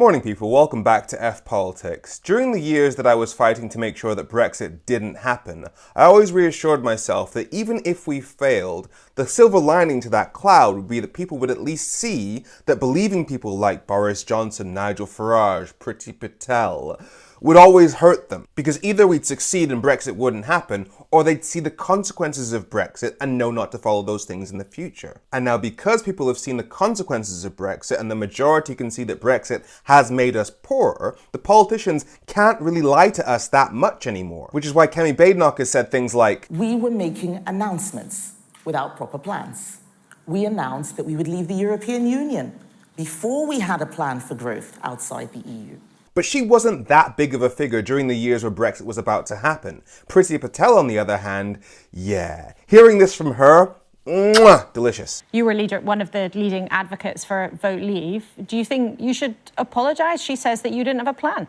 Morning people, welcome back to F Politics. During the years that I was fighting to make sure that Brexit didn't happen, I always reassured myself that even if we failed, the silver lining to that cloud would be that people would at least see that believing people like Boris Johnson, Nigel Farage, Priti Patel would always hurt them. Because either we'd succeed and Brexit wouldn't happen, or they'd see the consequences of Brexit and know not to follow those things in the future. And now because people have seen the consequences of Brexit and the majority can see that Brexit has made us poorer, the politicians can't really lie to us that much anymore. Which is why Kemi Badenoch has said things like, "We were making announcements without proper plans. We announced that we would leave the European Union before we had a plan for growth outside the EU." But she wasn't that big of a figure during the years where Brexit was about to happen. Priti Patel, on the other hand, yeah. Hearing this from her, mwah, delicious. You were one of the leading advocates for Vote Leave. Do you think you should apologise? She says that you didn't have a plan.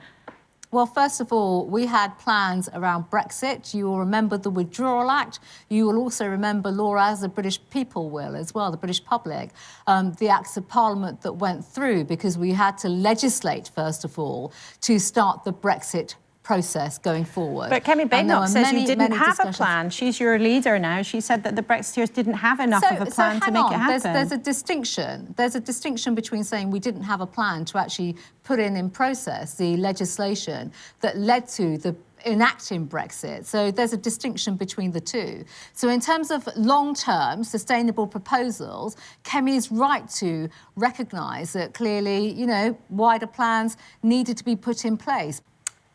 Well, first of all, we had plans around Brexit. You will remember the Withdrawal Act. You will also remember, Laura, as the British people will as well, the British public, the Acts of Parliament that went through because we had to legislate, first of all, to start the Brexit process going forward. But Kemi Badenoch says you didn't have a plan. She's your leader now. She said that the Brexiteers didn't have enough of a plan to make it happen. There's a distinction. There's a distinction between saying we didn't have a plan to actually put in process the legislation that led to the enacting Brexit. So there's a distinction between the two. So in terms of long-term sustainable proposals, Kemi is right to recognise that clearly, you know, wider plans needed to be put in place.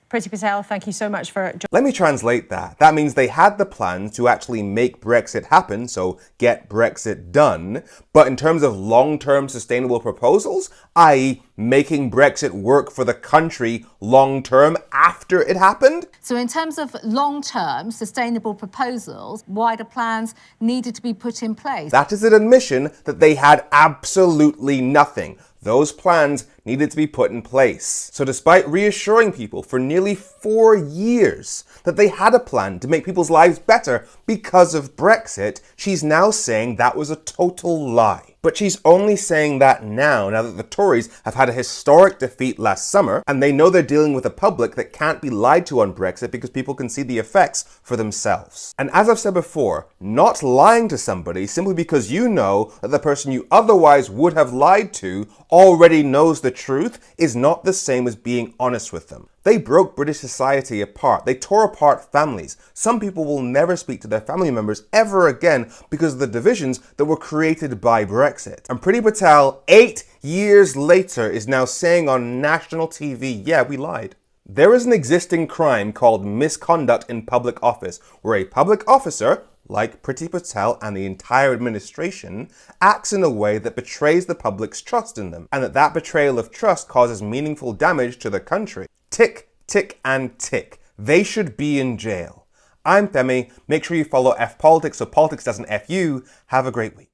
Priti Patel, thank you so much for... Let me translate that. That means they had the plans to actually make Brexit happen, so get Brexit done. But in terms of long-term sustainable proposals, i.e. making Brexit work for the country long-term after it happened? So in terms of long-term sustainable proposals, wider plans needed to be put in place. That is an admission that they had absolutely nothing. Those plans needed to be put in place. So despite reassuring people for nearly 4 years that they had a plan to make people's lives better because of Brexit, she's now saying that was a total lie. But she's only saying that now that the Tories have had a historic defeat last summer, and they know they're dealing with a public that can't be lied to on Brexit because people can see the effects for themselves. And as I've said before, not lying to somebody simply because you know that the person you otherwise would have lied to already knows the truth is not the same as being honest with them. They broke British society apart. They tore apart families. Some people will never speak to their family members ever again because of the divisions that were created by Brexit. And Priti Patel, 8 years later, is now saying on national TV, yeah, we lied. There is an existing crime called misconduct in public office, where a public officer, like Priti Patel and the entire administration, acts in a way that betrays the public's trust in them, and that betrayal of trust causes meaningful damage to the country. Tick, tick, and tick. They should be in jail. I'm Femi. Make sure you follow F Politics so politics doesn't F you. Have a great week.